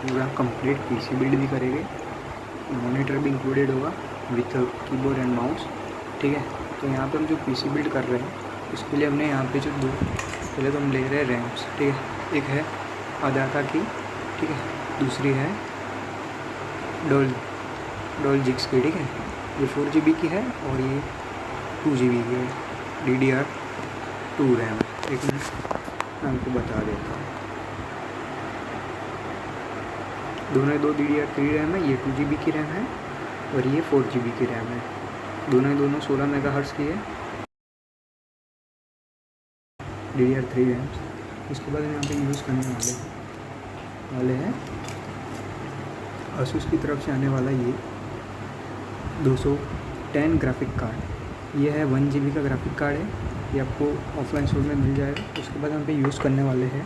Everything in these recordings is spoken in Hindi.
पूरा कंप्लीट पीसी बिल्ड भी करेंगे, मॉनिटर भी इंक्लूडेड होगा विथ कीबोर्ड एंड माउस। ठीक है, तो यहाँ पे हम जो पीसी बिल्ड कर रहे हैं उसके लिए हमने यहाँ पे जो दो, पहले तो हम ले रहे हैं रैम्स। ठीक है, एक है अदाका की, ठीक है, दूसरी है डोल जिक्स की। ठीक है, ये 4 GB की है और ये 2 GB की है, DDR2 रैम है। एक मिनट मैं आपको बता देता हूँ, दोनों दो DDR3 रैम है, ये 2 GB की रैम है और ये 4 GB की रैम है। दोनों 16 मेगाहर्ट्ज़ की है DDR3 रैम्स। उसके बाद हम यहाँ पे यूज़ करने वाले हैं ASUS की तरफ से आने वाला ये 210 ग्राफिक कार्ड। ये है 1 GB का ग्राफिक कार्ड है, ये आपको ऑफलाइन स्टोर में मिल जाएगा। उसके बाद हम पे यूज़ करने वाले हैं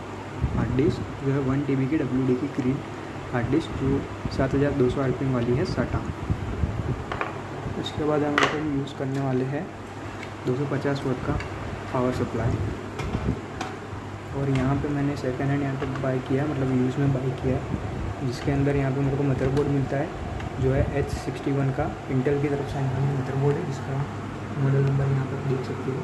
हार्ड डिस्क, जो है 1 TB की WD की ग्रीन हार्ड डिस्क, जो 7200 RPM वाली है SATA। उसके बाद हम पे यूज़ करने वाले हैं 250 वाट का पावर सप्लाई। और यहाँ पे मैंने सेकेंड हैंड यहाँ पे बाई किया, मतलब यूज़ में बाई किया, जिसके अंदर यहाँ पे मेरे को मदरबोर्ड मिलता है जो है H61 का, इंटेल की तरफ से आने वाला मदरबोर्ड है, जिसका मॉडल नंबर यहाँ पर देख सकते हो।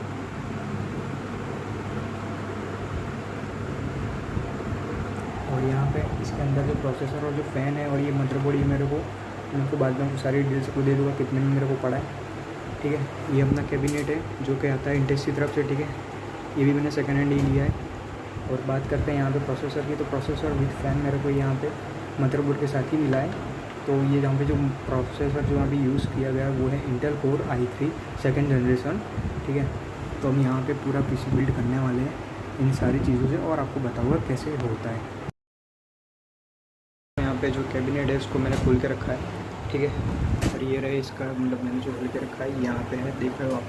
और यहाँ पे इसके अंदर जो प्रोसेसर और जो फ़ैन है और ये मदरबोर्ड, ये मेरे को बाद में सारी डिटेल्स को दे दूँगा कितने में मेरे को पड़ा है। ठीक है, ये अपना कैबिनेट है जो कि आता है इंटेल की तरफ से। ठीक है, ये भी मैंने सेकेंड हैंड ही लिया है। और बात करते हैं यहाँ पे प्रोसेसर की, तो प्रोसेसर विद फ़ैन मेरे को यहाँ पे मदरबोर्ड के साथ ही मिला है। तो ये यहाँ पे जो प्रोसेसर जो अभी यूज़ किया गया है वो है Intel core i3 second generation. ठीक है, तो हम यहाँ पे पूरा पीसी बिल्ड करने वाले हैं इन सारी चीज़ों से, और आपको बताऊँगा कैसे होता है। यहाँ पे जो कैबिनेट है उसको मैंने खोल के रखा है। ठीक है, और ये रहे इसका, मतलब मैंने जो खोल के रखा है यहाँ पे है, देख रहे हो आप,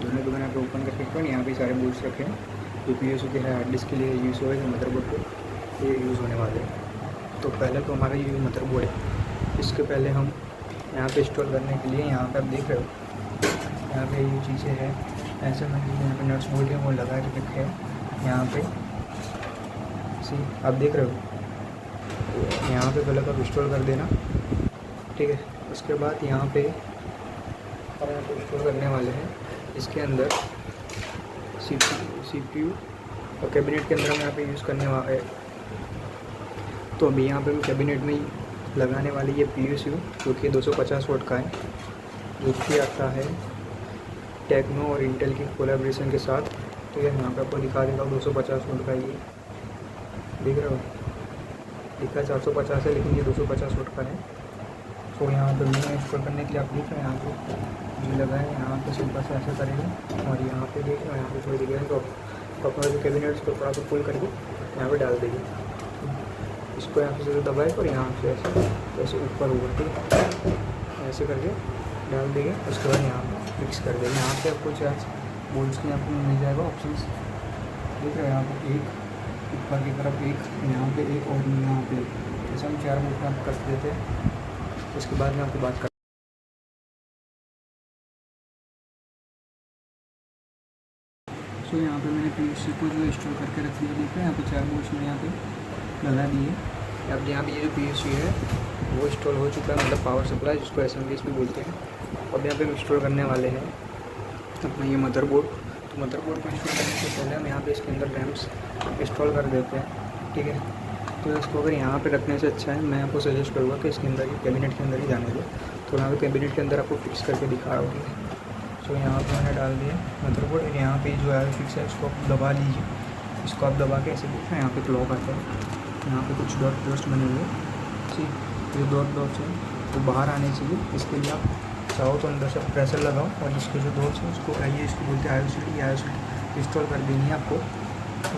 दोनों मैंने यहाँ पे ओपन करके रखा है। यहाँ पे सारे बोर्ड्स रखे हैं जो PSU के है, हार्ड डिस्क के लिए यूज़ हुआ है, मदरबोर्ड को ये यूज़ होने वाले हैं। तो पहले तो हमारा ये मदरबोर्ड है, इसके पहले हम यहाँ पे इंस्टॉल करने के लिए, यहाँ पे आप देख रहे हो यहाँ पे ये चीज़ें हैं, ऐसे मैंने यहाँ पे नट्स बोल्ट है वो लगा के रखे हैं यहाँ पे, सी आप देख रहे हो। यहाँ पे पहले आप इंस्टॉल कर देना। ठीक है, उसके बाद यहाँ पे हम यहाँ पे इंस्टॉल करने वाले हैं इसके अंदर CPU और कैबिनेट के अंदर हम यहाँ पे यूज़ करने वाले। तो अभी यहाँ पे हम कैबिनेट में ही लगाने वाली ये PSU जो कि 250 वाट का है, जो कि आता है टेक्नो और इंटेल की कोलैबोरेशन के साथ। तो ये यहाँ पे आपको दिखा देगा 250 वाट का, ये देख रहे हो, लिखा 450 है लेकिन ये 250 वाट का है। तो यहाँ पे मैंने इंस्टॉल करने के लिए आप देख रहे हैं यहाँ पे ये लगा है, यहाँ पे सिंपल से ऐसा करेंगे और यहाँ पे देख रहे हैं, यहाँ पे थोड़ी दिख तो अपना जो कैबिनेट उसको थोड़ा सा पुल करके यहाँ पे डाल देंगे। इसको यहाँ से दबाए और यहाँ से ऐसे ऊपर ऊपर, ठीक है, ऐसे करके डाल देंगे। उसके बाद यहाँ पे फिक्स कर देंगे। यहाँ पे आपको चार्ज बोल्ट्स के आपको मिल जाएगा ऑप्शंस, देख रहे हो यहाँ पे एक ऊपर की तरफ, एक यहाँ पे एक और यहाँ पे, जैसे हम 4 बोल्ट में कर देते हैं। उसके बाद में आपको बात कर, सो यहाँ पे मैंने PSU को जो इंस्टॉल करके रख दिया, देखो यहाँ पे 4 बोल्ट्स में यहाँ पे लगा दिए। अब यहाँ पे ये जो PSU है वो इंस्टॉल हो चुका है, मतलब पावर सप्लाई जिसको SMPS भी बोलते हैं। अब यहाँ पे हम इंस्टॉल करने वाले हैं अपना ये मदरबोर्ड। तो मदरबोर्ड को इंस्टॉल करने से पहले हम यहाँ पे इसके अंदर रैम्स इंस्टॉल कर देते हैं। ठीक है, तो इसको अगर यहाँ पे रखने से अच्छा है, मैं आपको सजेस्ट करूँगा कि इसके अंदर ही कैबिनेट के अंदर ही जाने दो। तो यहाँ पे कैबिनेट के अंदर आपको फिक्स करके दिखा रहा होगी। तो यहाँ पे मैंने डाल दिया मदरबोर्ड, और यहाँ पे जो है फिक्स है उसको आप दबा लीजिए। इसको आप दबा के ऐसे देखना, यहाँ पे क्लॉक आता है, यहाँ पे कुछ डॉट पोस्ट बने हुए, ठीक, ये डॉट्स हैं तो बाहर आने चाहिए। इसके लिए आप चाहो तो अंदर से प्रेशर लगाओ और इसके जो डॉट्स हैं उसको आइए, इसको बोलते हैं IO इंस्टॉल कर देनी है आपको।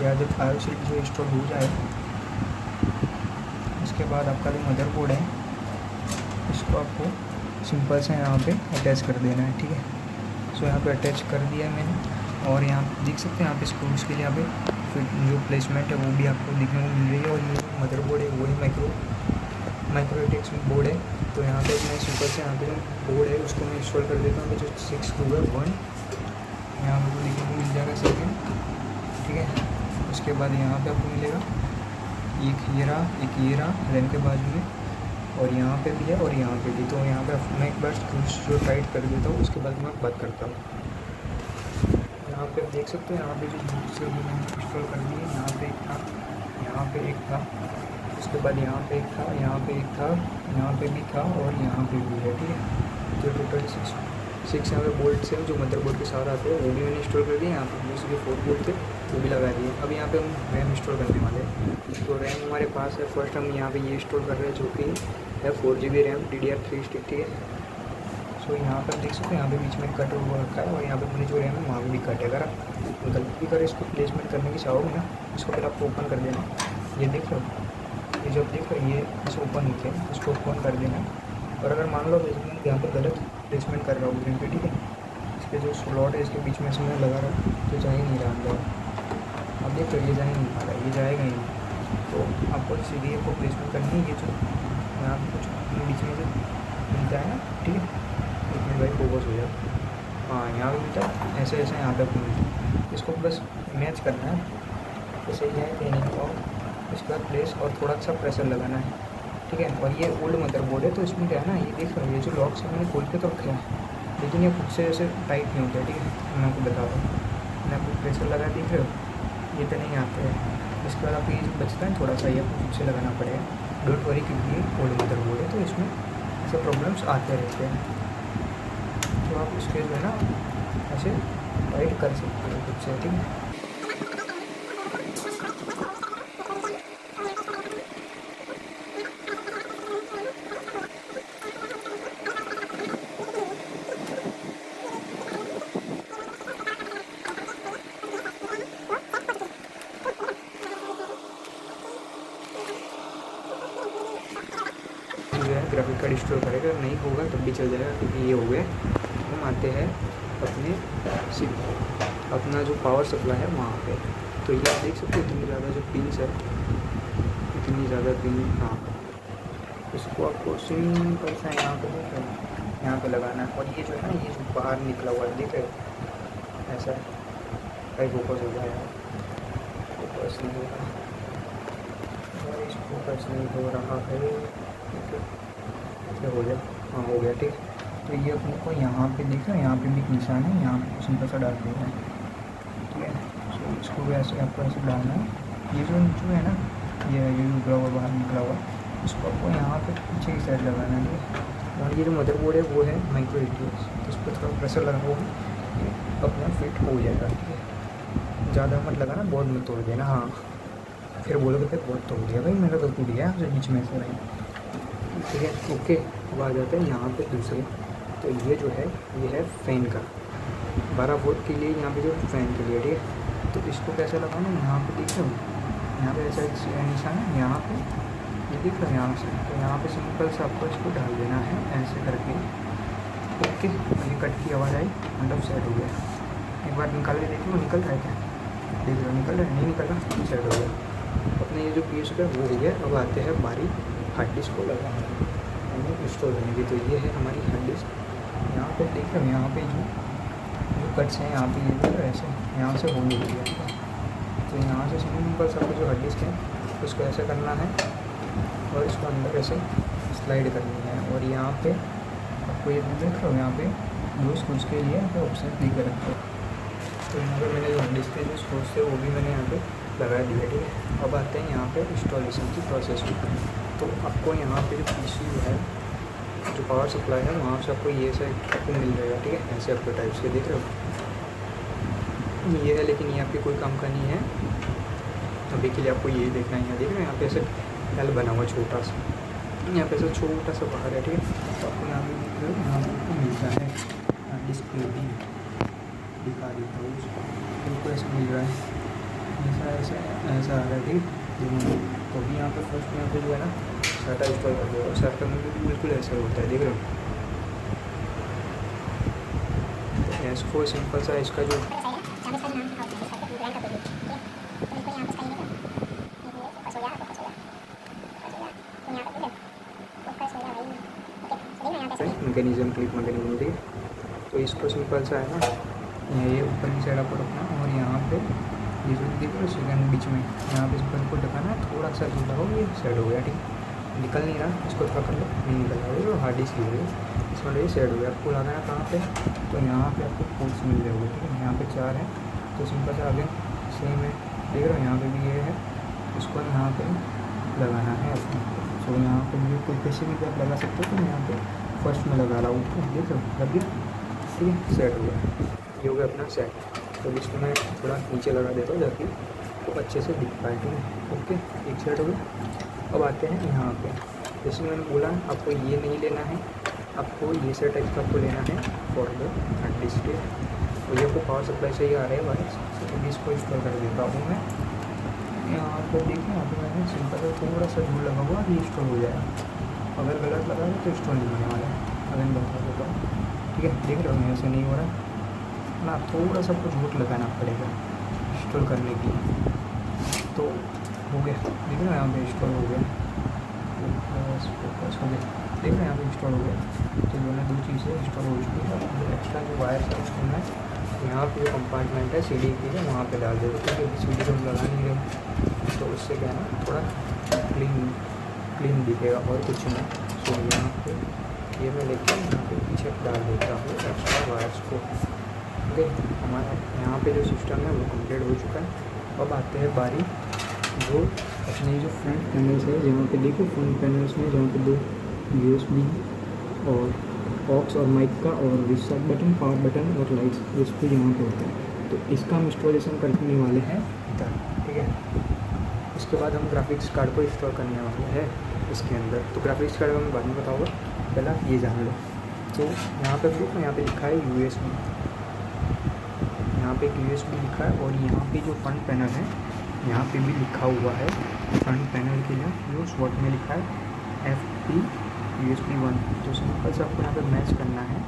या जब IO जो इंस्टॉल हो जाए उसके बाद आपका जो मदरबोर्ड है इसको आपको सिंपल से यहाँ पे अटैच कर देना है। ठीक है, सो यहाँ पे अटैच कर दिया मैंने, और यहाँ देख सकते हैं यहाँ पे स्क्रूज के लिए यहाँ पे फिर जो प्लेसमेंट है वो भी आपको देखने को मिल रही है। और ये मदरबोर्ड है वो ही माइक्रोटेक्स बोर्ड है। तो यहाँ पे मैं सिंपल से यहाँ पे जो बोर्ड है उसको मैं इंस्टॉल कर देता हूँ। जो 6 स्क्रू है 1 यहाँ पे देखने को मिल जाएगा सेकेंड। ठीक है, उसके बाद यहाँ पे आपको मिलेगा एक ये रहा रैम के बाजू में, और यहाँ पे भी है और यहाँ पे भी। तो यहाँ पे मैं एक बार स्क्रू जो टाइट कर देता हूँ, उसके बाद मैं बात करता हूँ। यहाँ पे आप देख सकते हो, यहाँ पे जो दूसरे मैंने इंस्टॉल कर दिए, यहाँ पे एक था, यहाँ पे एक था, उसके बाद यहाँ पे एक था, यहाँ पे एक था, यहाँ पे भी था और यहाँ पे भी है, ठीक है। तो टोटल सिक्स यहाँ पे बोल्ट से जो मदरबोर्ड के साथ आते हैं वो भी मैंने इंस्टॉल कर दिए। यहाँ पे दूसरे 4 बोल्ट थे वो भी लगा दिए। अब यहाँ पे हम रैम इंस्टॉल करने वाले हैं। तो रैम हमारे पास है, फर्स्ट हम यहाँ पे ये इंस्टॉल कर रहे हैं जो कि है 4GB रैम DDR3 स्टिक, ठीक है। सो यहाँ पर देख सकते हो, यहाँ पे बीच में कट हुआ रखा है और यहाँ पे मैंने जो रैम है वहाँ भी कट है। अगर आप गलती भी करें इसको प्लेसमेंट करने की चाहोगे ना, इसको फिर आपको ओपन कर देना। ये देख लो, ये जब देख लो ये इसे ओपन होते हैं, इसको ओपन कर देना। और अगर मान लो प्लेसमेंट यहाँ पर गलत प्लेसमेंट कर रहा हूँ रैम पे, ठीक है, इसके जो स्लॉट है इसके बीच में से मैं लगा रहा हूँ तो जा ही नहीं रहा अंदर। अब देख लो ये जा ही नहीं पा रहा, ये जाएगा ही नहीं। तो आपको सीधी आपको प्लेसमेंट करनी है। ये जो यहाँ पर कुछ बीच में से मिलता है ना, ठीक है, एक मिनट भाई फोकस हो जाए। हाँ यहाँ पे मिलता है, ऐसे ऐसे यहाँ पे आपको मिलता है। इसको बस मैच करना है, तो सही है कि नहीं पाओ। इसके बाद प्लेस और थोड़ा सा प्रेशर लगाना है, ठीक है। और ये ओल्ड मदरबोर्ड है तो इसमें क्या है ना, ये देख रहे हो, ये जो लॉक्स है मैंने खोल के तो रखे हैं, लेकिन ये खुद से ऐसे टाइट नहीं होता है, ठीक है। मैं आपको बता रहा हूँ, मैंने आपको प्रेशर लगा, देख रहे हो, ये तो नहीं आते हैं। इसके बाद आपको ये जो बचता है थोड़ा सा, ये आपको खुद से लगाना पड़ेगा। डोंट वरी, क्योंकि ये ओल्ड मदरबोर्ड है तो इसमें ऐसे प्रॉब्लम्स आते रहते हैं। तो आप इसके जो है ना ऐसे टाइट कर सकते हो खुद से, ठीक है। जो है ग्राफिक कार्ड इंस्टॉल करेगा, नहीं होगा तब भी चल जाएगा क्योंकि ये हो गया। हम आते हैं अपने अपना जो पावर सप्लाई है वहाँ पे। तो ये आप देख सकते हो इतनी ज़्यादा जो पिंस है, इतनी ज़्यादा पिन। हाँ, इसको आपको सिंपल सा यहाँ पे देख रहे हो, यहाँ पे लगाना है। और ये जो है ना, ये जो बाहर निकला हुआ है देख रहे हो, ऐसा कहीं फोकस हो जाएगा, फोकस नहीं हो रहा, फोकस नहीं हो रहा है, हो गया, हाँ हो गया, ठीक है। तो ये अपने को यहाँ पे देखो, यहाँ पे भी एक निशान है, यहाँ पे सिंपल सा डाल देना है, ठीक है। तो इसको भी ऐसे आपको ऐसे डालना है। ये जो है ना, ये उभरा हुआ बाहर निकला हुआ, इसको आपको यहाँ पे पीछे की साइड लगाना है, ठीक है। और ये जो मदरबोर्ड है वो है माइक्रो ATX, तो इस पर थोड़ा प्रेशर लगाओ, अपना फिट हो जाएगा, ठीक है। ज़्यादा मत लगाना, बहुत मत तोड़ देना। हाँ, फिर बोलोगे फिर बहुत तोड़ दिया भाई, मेरा तो टूट गया आपसे बीच में से भाई, ठीक है। ओके, अब आ जाते हैं यहाँ पे दूसरे। तो ये जो है ये है फ़ैन का 12 वोल्ट के लिए, यहाँ पे जो फ़ैन के लिए, ठीक है। तो इसको कैसे लगाना, यहाँ पे देख रहे हो, यहाँ पे ऐसा निशान है, यहाँ पे ये देख रहे हो यहाँ से। तो यहाँ पे सिंपल से आपको इसको डाल देना है ऐसे करके, ओके। ये कट की आवाज़ आई, मतलब सेट हो गया। एक बार निकाल के देखिए वो निकल रहा है क्या, देख लो निकल रहा है, नहीं निकल रहा, सेट हो गया। अपने ये जो पीस है वो हो गया। अब आते हैं बारी हार्ड डिस्क को लगाने यानी इंस्टॉल करने की। तो ये है हमारी हार्ड डिस्क, यहाँ पे देख रहे हो, यहाँ पे जो कट्स हैं यहाँ पे, ये ऐसे यहाँ से होल हो गया। तो यहाँ से सिंपल सा जो हार्ड डिस्क है उसको ऐसा करना है और इसको अंदर ऐसे स्लाइड करनी है। और यहाँ पे आपको ये देख रहे हो, यहाँ पे जो स्क्रूज के लिए यहाँ पे ऑप्शन क्लिक कर रखते हो। तो यहाँ पे मैंने जो हार्ड डिस्क के जो स्क्रूज थे वो भी मैंने यहाँ पे लगा दिया, ठीक है। अब आते हैं यहाँ पे इंस्टॉलेशन की प्रोसेस में। तो आपको यहाँ पे जो PC है, जो पावर सप्लाई है, वहाँ से आपको ये से आपको मिल जाएगा, ठीक है। ऐसे आपको टाइप्स के देख रहे हो, ये है, लेकिन ये आपके कोई काम का नहीं है अभी के लिए। आपको ये देखना है, यहाँ देख रहे हो, यहाँ पे ऐसे एल बना हुआ छोटा सा, यहाँ पे ऐसा छोटा सा बाहर है, ठीक है। तो आपको यहाँ पे देख रहे हो, यहाँ पे मिलता है डिस्प्ले भी, दिखा देता हूँ उसको, बिल्कुल ऐसा मिल रहा है, ऐसा आ रहा है, ठीक है। तो अभी यहाँ पे फर्स्ट यहाँ पे जो है ना साटा इंस्टॉल कर दो, और साटा में भी बिल्कुल ऐसा होता है, देख रहे हो। तो इसको सिंपल सा इसका जो मैकेनिज्म, क्लिप मैकेनिज्म, ठीक है। तो इसको सिंपल सा है ना, ये ऊपर की साइड आपको रखना, और यहाँ पे ये जो देख रहे हो सेकंड बीच में, यहाँ पे इस बटन को दबाना है, थोड़ा सा जो लगाओ ये सेट हो गया। ठीक है, निकल नहीं रहा, इसको थोड़ा कर लो, नहीं निकल रहा है, हार्ड डिस्क ली हुई है, इसमें ये सेट हो गया। आपको लगाना कहाँ पे, तो यहाँ पे आपको पोर्ट्स मिल जाएंगे। ठीक है, यहाँ पे 4 है, तो सिंपल से आगे सेम है, देख रहे हो यहाँ पे भी ये है, इसको यहाँ पे लगाना है अपने। सो यहाँ पे भी कोई कैसे भी आप लगा सकते हो, तो यहाँ पे फर्स्ट में लगा रहा हूँ, देख रहे हो लग गया। ठीक है, सेट हो गया, ये हो गया अपना सेट। तो इसको मैं थोड़ा नीचे लगा देता हूँ ताकि तो अच्छे से दिख पाए। ठीक है, ओके, एक सेट हो गया। अब आते हैं यहाँ पे, जैसे मैंने बोला आपको ये नहीं लेना है, आपको ये सेट टाइप का आपको लेना है फॉर द हार्ड डिस्क के। तो ये आपको पावर सप्लाई से ही आ रहे हैं वायर्स, तो इसको इंस्टॉल कर देता हूँ मैं। यहाँ पर देखिए, यहाँ पर मैंने सिंपल से थोड़ा सा झूल लगा हुआ, ये इंस्टॉल हो जाएगा। अगर गलत लगा है तो इंस्टॉल नहीं होने वाला है, अगर मैं बता देता हूँ। ठीक है, देख रहे हो मेरे से नहीं हो रहा ना, थोड़ा सा कुछ झूठ लगाना पड़ेगा इंस्टॉल करने के लिए। तो हो गया, देख रहे हो यहाँ पे इंस्टॉल हो गया, फोकस हो गया, देख रहे हैं यहाँ पे इंस्टॉल हो गया। तो दोनों 2 चीज़ें इंस्टॉल हो चुकी है। जो एक्स्ट्रा जो वायर है उसको मैं यहाँ पे जो कंपार्टमेंट है सीडी की है वहाँ पे डाल देते, क्योंकि सीडी को हम लगा नहीं रहे, तो उससे क्या है ना थोड़ा क्लीन दिखेगा और कुछ नहीं। सो यहाँ पे ये मैं लेके यहाँ पे पीछे डाल देता हूँ एक्स्ट्रा वायर्स को। ओके, हमारा यहाँ पे जो सिस्टम है वो कंप्लीट हो चुका है। अब आते हैं बारी जो अपने जो फ्रंट पैनल्स है, जहाँ पे देखो फ्रंट पैनल्स में जहाँ पे 2 USB और ऑक्स और माइक का और रिसेट बटन, पावर बटन और लाइट्स डिस्प्ले यहाँ पे होता है। तो इसका हम इंस्टॉलेशन करने वाले हैं इधर। ठीक है, इसके बाद हम ग्राफिक्स कार्ड को इंस्टॉल करने वाले हैं इसके अंदर। तो ग्राफिक्स कार्ड में बाद में बताऊँगा, पहला ये जान लो। तो यहाँ पे देखो, यहाँ पे लिखा है USB, यहाँ पे एक USB लिखा है, और यहाँ पे जो फ्रंट पैनल है यहाँ पे भी लिखा हुआ है फ्रंट पैनल के लिए जो शॉर्ट में लिखा है FP USB 1। तो सिंपल से आपको यहाँ पे मैच करना है,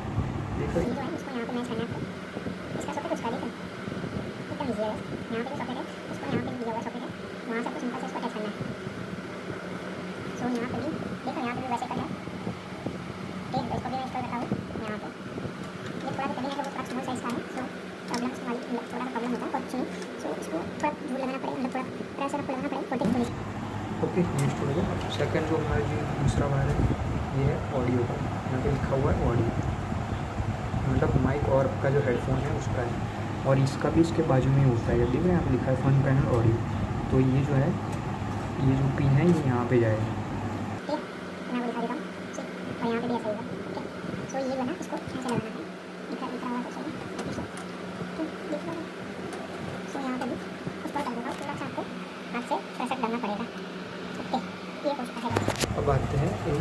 देखो इसको यहाँ पे मैच करना है आपको। इसका सॉकेट कुछ खाली है, एकदम ईजी है। यहाँ पे जो सॉकेट है उसको यहाँ पे दिया हुआ सॉकेट है, वहाँ से आपको सिंपल से इसको अटैच करना है। सो यहाँ पे भी देखो, यहाँ पे भी वैसे करना है। ठीक है, इसको भी मैं इंस्टॉल करता हूँ यहाँ पे। ये थोड़ा कभी ना वो थोड़ा स्मॉल साइज़ का है, सो प्रॉब्लम वाली थोड़ा सा प्रॉब्लम होता है और कुछ नहीं। सो इसको थोड़ा झूल लगाना पड़ेगा, मतलब थोड़ा प्रेशर आपको लगाना पड़ेगा वोल्टेज को। ओके, ये इंस्टॉल हो गया। सेकंड जो हमारा जो दूसरा वायर है ये है ऑडियो का, यहाँ पे लिखा हुआ है ऑडियो, मतलब माइक और आपका जो हेडफोन है उसका है, और इसका भी इसके बाजू में ही होता है। जब देख रहे हैं यहाँ पे लिखा है फ्रंट पैनल ऑडियो, तो ये जो है ये जो पिन है ये यहाँ पे जाएगा। ठीक, मैं आपको दिखा देता हूँ। ठीक, और यहाँ पे भी ऐसा ही होगा। ठीक, सो ये जो है इसको ऐसे लगाना है, लिखा हुआ है तो सही। ठीक, देख लो। सो यहाँ पे भी उस पर कर दूँगा, थोड़ा सा आपको हाथ से प्रेशर डालना पड़ेगा। ओके, ये हो चुका है। अब आते हैं इन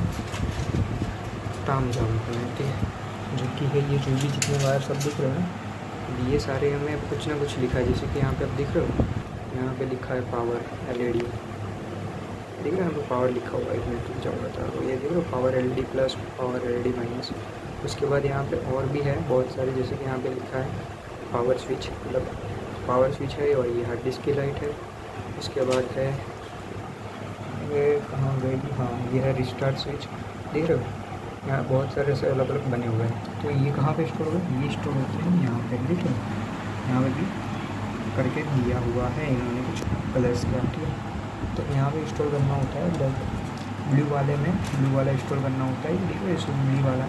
ताम जाम में। ठीक है, जो कि है ये जो भी जितने वायर सब दिख रहे हैं ये सारे हमें कुछ ना कुछ लिखा है, जैसे कि यहाँ पे आप दिख रहे हो, यहाँ पे लिखा है पावर LED, देख रहे हैं यहाँ पे पावर लिखा हुआ है, एक मिनट जाऊँगा था, ये देख रहे हो power LED plus, power LED minus. उसके बाद यहाँ पे और भी है बहुत सारे, जैसे कि यहाँ पे लिखा है पावर स्विच, मतलब पावर स्विच है, और ये हार्ड डिस्क की लाइट है। उसके बाद है ये कहाँ गई, हाँ ये है रिस्टार्ट स्विच, देख रहे हो यहाँ बहुत सारे ऐसे अलग अलग बने हुए हैं। तो ये कहाँ पे स्टोर होगा, ये स्टोर होते हैं यहाँ पे, देख रहे हो यहाँ पे भी करके दिया हुआ है इन्होंने कुछ कलर्स का। ठीक है, तो यहाँ पे इंस्टॉल करना होता है, लाइक ब्लू वाले में ब्लू वाला इंस्टॉल करना होता है, देख रहे हो ब्लू वाला,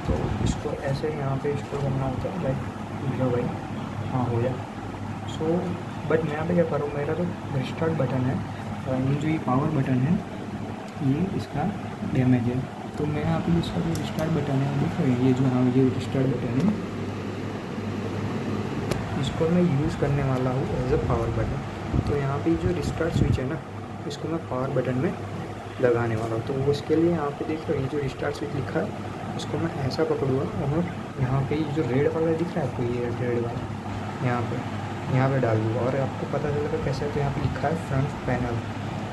तो इसको ऐसे यहाँ पे इंस्टॉल करना होता है, लाइक लो भाई हाँ हो जाए। सो बट मैं यहाँ पे क्या करूँ, मेरा जो रिस्टार्ट बटन है, ये जो ये पावर बटन है ये इसका डैमेज है, तो मैं यहाँ पे इसका जो रिस्टार्ट बटन है देख रहे हैं, ये जो हाँ ये रिस्टार्ट बटन है, इसको मैं यूज़ करने वाला हूँ एज अ पावर बटन। तो यहाँ पे जो रिस्टार्ट स्विच है ना, इसको मैं पावर बटन में लगाने वाला हूँ। तो उसके लिए यहाँ पे देख रहे हो ये जो रिस्टार्ट स्विच लिखा है, इसको मैं ऐसा पकड़ूँगा, और यहाँ पे ये जो रेड वाला दिख रहा है आपको, ये रेड वाला यहाँ पे डाल दूँगा, और आपको पता चलेगा कैसे। तो यहाँ पे लिखा है फ्रंट पैनल,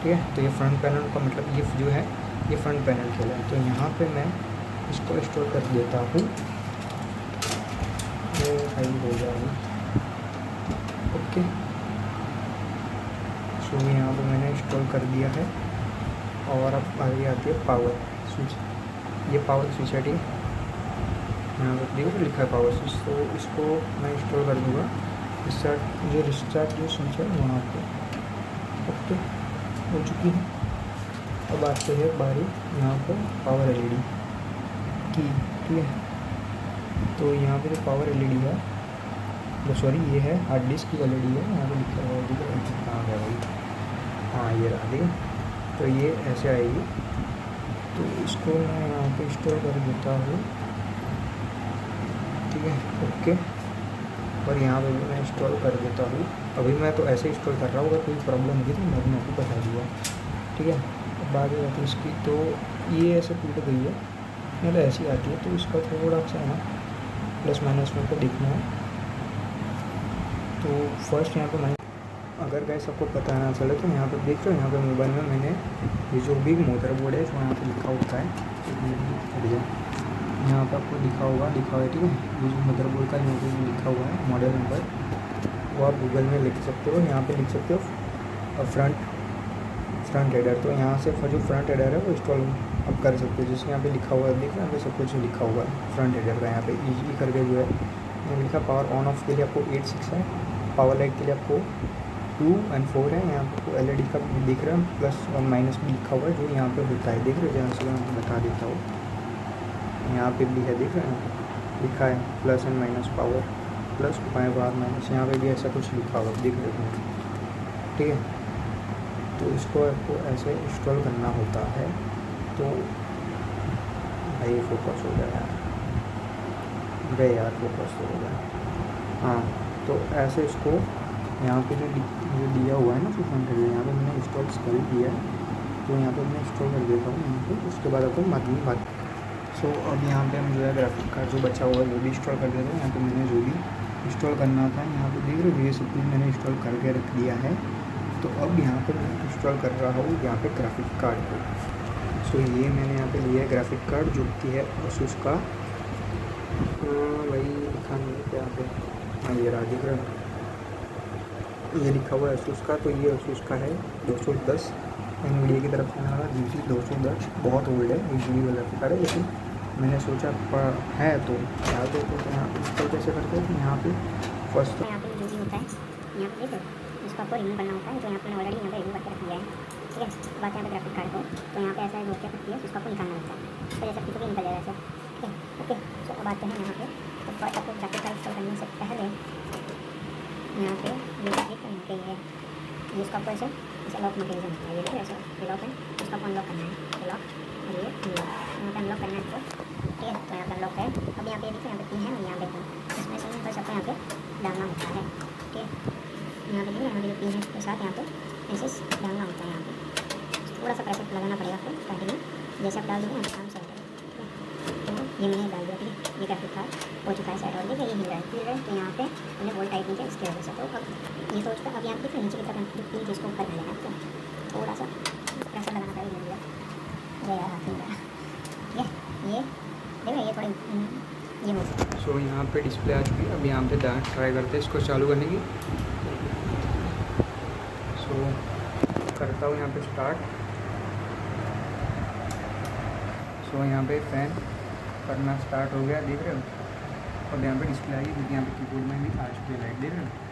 ठीक है, तो ये फ्रंट पैनल का मतलब ये जो है ये फ्रंट पैनल के लिए। तो यहाँ पे मैं इसको स्टोर कर देता हूँ, ये फाइल हो जाएगी। ओके, सो यहाँ पे मैंने इंस्टॉल कर दिया है, और अब आगे आती है पावर स्विच, ये पावर स्विच है, ठीक है, यहाँ पर देखो लिखा है पावर स्विच। तो इसको मैं इंस्टॉल कर दूँगा रिस्टार्ट जो स्विच है वहाँ पे ओके हो चुकी है। अब आते हैं बारी यहाँ पर पावर एलईडी की, ठीक है। तो यहाँ पे जो पावर एलईडी है वो सॉरी ये है हार्ड डिस्क की एलईडी है, यहाँ पे लिखा हुआ है कहाँ गया भाई, हाँ ये रहा दी। तो ये ऐसे आएगी, तो इसको मैं यहाँ पे इंस्टॉल कर देता हूँ, ठीक है ओके। और यहाँ पे भी मैं इंस्टॉल कर देता हूँ। अभी मैं तो ऐसे इंस्टॉल कर रहा हूँ, अगर कोई प्रॉब्लम होगी तो मैं आपको बता दूँगा, ठीक है। अब बात है तो इसकी, तो ये ऐसे टूट गई है, मतलब ऐसी आती है, तो इसका थोड़ा सा है ना प्लस माइनस में को देखना है। तो फर्स्ट यहाँ पे मैं, अगर गैस आपको पता ना चले तो यहाँ पे देख रहे हो, यहाँ पे मोबाइल में मैंने ये जो भी मदरबोर्ड है जो यहाँ पे लिखा होता है, यहाँ पे आपको लिखा हुआ है, ठीक है। ये जो मदरबोर्ड का यहाँ पे लिखा हुआ है मॉडल नंबर, वो आप गूगल में लिख सकते हो। यहाँ पे लिख सकते हो फ्रंट हेडर, तो यहाँ से जो फ्रंट हेडर है वो इंस्टॉल आप कर सकते हो। जिसमें यहाँ पे लिखा हुआ है, देख रहे हैं यहाँ पे सब कुछ लिखा हुआ है फ्रंट हेडर का, यहाँ पे ईजी करके जो है यहाँ लिखा। पावर ऑन ऑफ के लिए आपको 8-6 है, पावर लाइट के लिए आपको 2 और 4 है। यहाँ पे एलईडी का दिख रहा है प्लस और माइनस भी लिखा हुआ है जो यहाँ पे होता है, देख रहे हो। जहाँ से मैं आपको बता देता हूँ, यहाँ पे भी है, देख रहे हैं लिखा है plus and minus, power plus bar minus, यहाँ पे भी ऐसा कुछ लिखा हुआ है, देख रहे हो, ठीक है। तो इसको आपको ऐसे इंस्टॉल करना होता है। तो भाई फोकस हो गया यार, गए यार फोकस हो गया, हाँ। तो ऐसे इसको यहाँ पे जो दिया हुआ है ना जो फ्रंट है, यहाँ पे मैंने इंस्टॉल कर दिया है, तो यहाँ पे मैं इंस्टॉल कर देता हूँ यहाँ पे। उसके बाद आपको बात सो अब यहाँ पे हम जो है ग्राफिक कार्ड जो बचा हुआ है वो भी इंस्टॉल कर देते हैं। यहाँ पे मैंने जो भी इंस्टॉल करना था, यहाँ पे देख रहे हो ये सब कुछ मैंने इंस्टॉल करके रख दिया है। तो अब यहाँ पे मैं इंस्टॉल कर रहा हूँ यहाँ पे ग्राफिक कार्ड को। सो ये मैंने यहाँ पे लिया है ग्राफिक कार्ड जो कि है Asus का, वही लिखा नहीं है यहाँ पे, हाँ ये रहा, दिख रहा है ये लिखा हुआ है Asus का। तो ये Asus का है 210, NVIDIA की तरफ से आ रहा GC 210, बहुत ओल्ड है यूजली वाला ग्राफिक कार्ड है, लेकिन मैंने सोचा है तो क्या तो यहाँ इंस्टॉल कैसे करते हैं। तो यहाँ पे फर्स्ट यहाँ पे जो भी होता है यहाँ पे इसको आपको रिमूव करना होता है, जो यहाँ पे ऑलरेडी यहाँ पे रिमूव करके रख दिया है, ठीक है। बात यहाँ पे ग्राफिक कार्ड को, तो यहाँ पे ऐसा रोक के रखती है, उसको आपको निकालना होता है, तो जैसे कुछ भी निकल जाएगा ऐसे, ठीक है ओके। सो अब आते हैं यहाँ पे, तो फर्स्ट आपको ग्राफिक कार्ड इंस्टॉल करने से पहले यहाँ पे ये यहाँ पे ये इसको आपको ऐसे लॉक मैकेनिज्म होता है, ये देखिए ऐसे लॉक है, उसको आपको अनलॉक करना है, लॉक और ये यहाँ पे अनलॉक करना है आपको, ठीक है। तो यहाँ पे अनलॉक है। अब यहाँ पे देखिए यहाँ पे 3 है और यहाँ पे 3, इसमें से बस आपको यहाँ पे डालना होता है, ठीक है। यहाँ पे देखिए यहाँ पे जो 3 है इसके साथ यहाँ पे ऐसे डालना होता है, यहाँ पे थोड़ा सा प्रेशर लगाना पड़ेगा आपको स्टार्टिंग में, जैसे आप डाल दोगे ना काम से हो जाएगा, ठीक है। तो ये मैंने डाल दिया, ठीक है। ये ग्राफिक कार्ड हो चुका है सेट, और देखिए ये हिल रहा है, तो यहाँ पे मैंने वोल्ट टाइप नीचे इसकी वजह से, तो अब ये तो चुका। अब यहाँ पे देखिए नीचे की तरफ जो 3 चीज़ को ऊपर कर लेना है, थोड़ा सा प्रेशर लगाना पड़ेगा, अरे यार हाथ नहीं लगा, ये देखो ये थोड़ी ये हो। सो यहाँ पे डिस्प्ले आ चुकी है। अब यहाँ पे ट्राई करते हैं इसको चालू करने की। सो करता हूँ यहाँ पे स्टार्ट। सो यहाँ पे फैन करना स्टार्ट हो गया, देख रहे हो। अब यहाँ पे डिस्प्ले आ गई, क्योंकि यहाँ पे कीबोर्ड में भी आ चुकी है लाइट, देख रहे हो।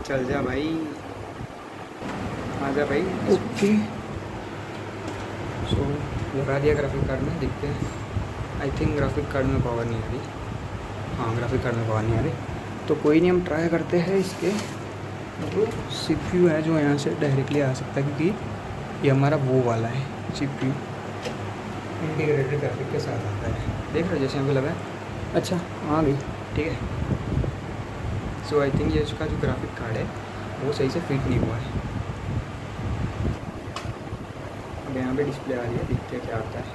चल जा भाई, आ जा भाई, ओके। सो लगा दिया ग्राफिक कार्ड में, देखते हैं। आई थिंक ग्राफिक कार्ड में पावर नहीं आ रही, हाँ ग्राफिक कार्ड में पावर नहीं आ रही, तो कोई नहीं, हम ट्राई करते हैं इसके जो CPU है जो यहाँ से डायरेक्टली आ सकता है, क्योंकि ये हमारा वो वाला है CPU इंटीग्रेटेड ग्राफिक के साथ आता है, देख रहे हो जैसे यहाँ पे लगा है। अच्छा आ गई, ठीक है। सो आई थिंक ये इसका जो ग्राफिक कार्ड है वो सही से फिट नहीं हुआ है। अब यहाँ पे डिस्प्ले आ रही है, देखते हैं क्या आता है।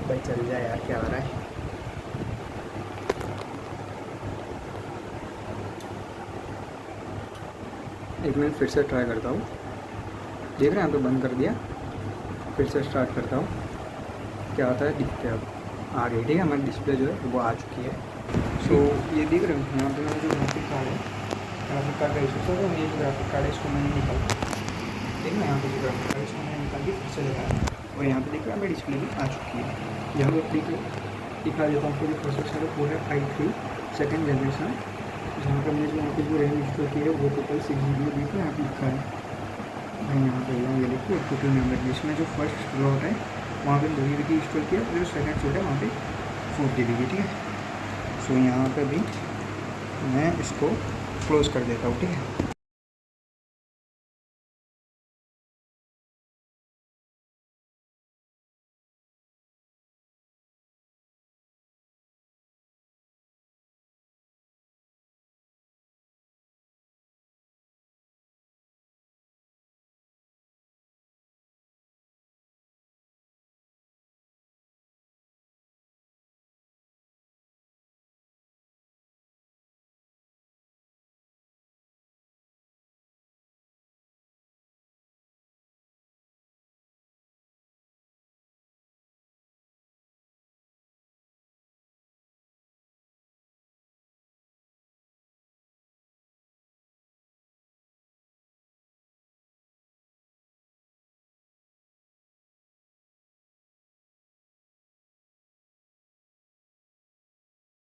भाई चल जाए यार, क्या आ रहा है। एक मिनट फिर से ट्राई करता हूँ। देख रहे हैं यहाँ पे बंद कर दिया, फिर से स्टार्ट करता हूँ, क्या आता है दिखते हैं। अब आ गई, ठीक है, हमारी डिस्प्ले जो है वो आ चुकी है। सो ये देख रहे हो यहाँ पे मैंने जो ग्राफिक कार्ड है, ग्राफिक कार्ड का इशू था, तो ये जो ग्राफिक कार्ड है इसको मैंने निकाला, ठीक है, यहाँ पे जो ग्राफिक कार्ड है इसको मैंने निकाल के फिर से लगाया और यहाँ पे देख रहे हैं हमें डिस्प्ले भी आ चुकी है। यहाँ पर दिखा देता हूँ आपको जो प्रोसेसर है वो है i3 सेकेंड जनरेशन, जहाँ पर मैंने जो यहाँ पे जो रैम इंस्टॉल की है वो टोटल 6 GB देखिए यहाँ पे लिखा है। मैं यहाँ पे ये देखिए टोटल मेमोरी, इसमें जो फर्स्ट स्लॉट है वहाँ पे 2 GB की इंस्टॉल किया और जो सेकंड स्लॉट है वहाँ पे 4 GB की, ठीक है। सो यहाँ पे भी मैं इसको क्लोज़ कर देता हूँ, ठीक है।